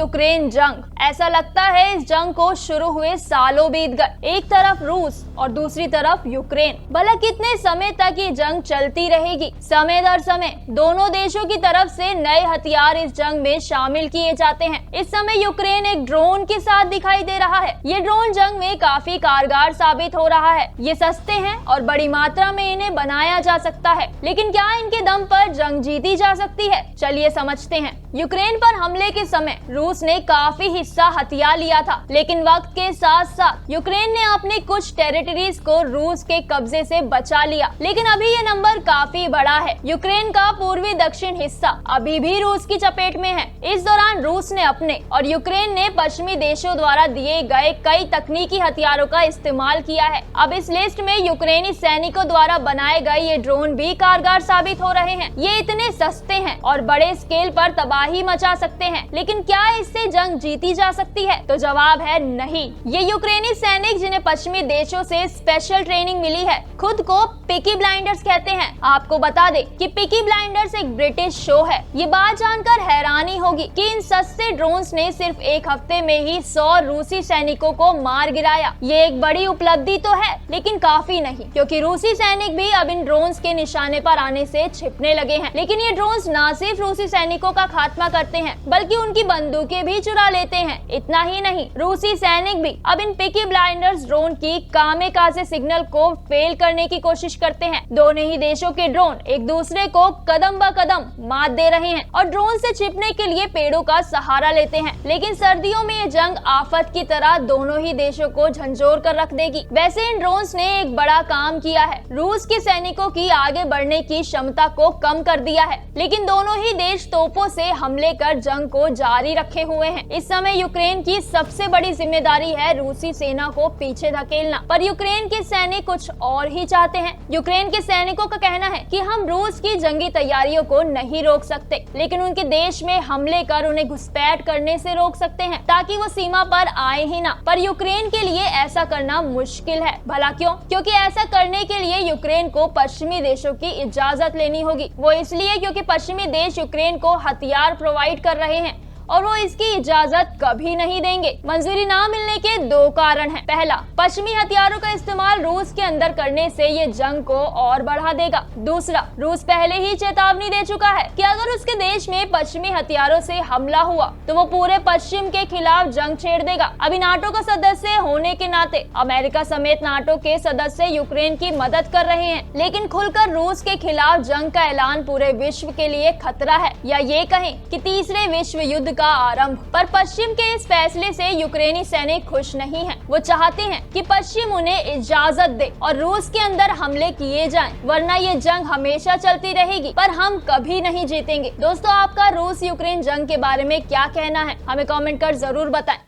Ukraine जंग। ऐसा लगता है इस जंग को शुरू हुए सालों बीत गए। एक तरफ रूस और दूसरी तरफ यूक्रेन। भला कितने समय तक ये जंग चलती रहेगी? समय दर समय दोनों देशों की तरफ से नए हथियार इस जंग में शामिल किए जाते हैं। इस समय यूक्रेन एक ड्रोन के साथ दिखाई दे रहा है। ये ड्रोन जंग में काफी कारगर साबित हो रहा है। ये सस्ते हैं और बड़ी मात्रा में इन्हें बनाया जा सकता है, लेकिन क्या इनके दम पर जंग जीती जा सकती है? चलिए समझते हैं। यूक्रेन पर हमले के समय रूस ने काफी हिस्सा हथिया लिया था, लेकिन वक्त के साथ साथ यूक्रेन ने अपने कुछ टेरिटरीज को रूस के कब्जे से बचा लिया। लेकिन अभी ये नंबर काफी बड़ा है। यूक्रेन का पूर्वी दक्षिण हिस्सा अभी भी रूस की चपेट में है। इस दौरान रूस ने अपने और यूक्रेन ने पश्चिमी देशों द्वारा दिए गए कई तकनीकी हथियारों का इस्तेमाल किया है। अब इस लिस्ट में यूक्रेनी सैनिकों द्वारा बनाए गए ये ड्रोन भी कारगर साबित हो रहे हैं। ये इतने सस्ते हैं और बड़े स्केल पर तबाही मचा सकते हैं, लेकिन क्या इससे जंग जीती जा सकती है? तो जवाब है नहीं। ये यूक्रेनी सैनिक जिन्हें पश्चिमी देशों से स्पेशल ट्रेनिंग मिली है, खुद को पिकी ब्लाइंडर्स कहते हैं। आपको बता दें कि पिकी ब्लाइंडर्स एक ब्रिटिश शो है। ये बात जानकर हैरानी होगी कि इन सस्ते ड्रोन्स ने सिर्फ एक हफ्ते में ही 100 रूसी सैनिकों को मार गिराया। ये एक बड़ी उपलब्धि तो है, लेकिन काफी नहीं, क्योंकि रूसी सैनिक भी अब इन ड्रोन्स के निशाने पर आने से छिपने लगे हैं। लेकिन ये ड्रोन्स न सिर्फ रूसी सैनिकों का खात्मा करते हैं, बल्कि उनकी बंदूकें भी चुरा लेते हैं। इतना ही नहीं, रूसी सैनिक भी अब इन पिकी ब्लाइंडर्स ड्रोन की कामेकाज़े सिग्नल को फेल करने की कोशिश करते हैं। दोनों ही देशों के ड्रोन एक दूसरे को कदम ब कदम मात दे रहे हैं और ड्रोन से छिपने के लिए पेड़ों का सहारा लेते हैं। लेकिन सर्दियों में ये जंग आफत की तरह दोनों ही देशों को झंझोर कर रख देगी। वैसे इन ड्रोन्स ने एक बड़ा काम किया है। रूस के सैनिकों की आगे बढ़ने की क्षमता को कम कर दिया है, लेकिन दोनों ही देश तोपों से हमले कर जंग को जारी रखे हुए हैं। इस समय यूक्रेन की सबसे बड़ी जिम्मेदारी है रूसी सेना को पीछे धकेलना, पर यूक्रेन के सैनिक कुछ और ही चाहते हैं। यूक्रेन के सैनिकों का कहना है कि हम रूस की जंगी तैयारियों को नहीं रोक सकते, लेकिन उनके देश में हमले कर उन्हें घुसपैठ करने से रोक सकते हैं, ताकि वो सीमा पर आए ही ना। पर यूक्रेन के लिए ऐसा करना मुश्किल है। भला क्यों? क्योंकि ऐसा करने के लिए यूक्रेन को पश्चिमी देशों की इजाजत लेनी होगी। वो इसलिए क्योंकि पश्चिमी देश यूक्रेन को हथियार प्रोवाइड कर रहे हैं और वो इसकी इजाजत कभी नहीं देंगे। मंजूरी ना मिलने के दो कारण हैं। पहला, पश्चिमी हथियारों का इस्तेमाल रूस के अंदर करने से ये जंग को और बढ़ा देगा। दूसरा, रूस पहले ही चेतावनी दे चुका है कि अगर उसके देश में पश्चिमी हथियारों से हमला हुआ तो वो पूरे पश्चिम के खिलाफ जंग छेड़ देगा। अभी नाटो का सदस्य होने के नाते अमेरिका समेत नाटो के सदस्य यूक्रेन की मदद कर रहे हैं, लेकिन खुलकर रूस के खिलाफ जंग का ऐलान पूरे विश्व के लिए खतरा है, या ये कहें कि तीसरे विश्व युद्ध का आरंभ। पर पश्चिम के इस फैसले से यूक्रेनी सैनिक खुश नहीं हैं। वो चाहते हैं कि पश्चिम उन्हें इजाजत दे और रूस के अंदर हमले किए जाएं, वरना ये जंग हमेशा चलती रहेगी, पर हम कभी नहीं जीतेंगे। दोस्तों, आपका रूस यूक्रेन जंग के बारे में क्या कहना है? हमें कमेंट कर जरूर बताएं।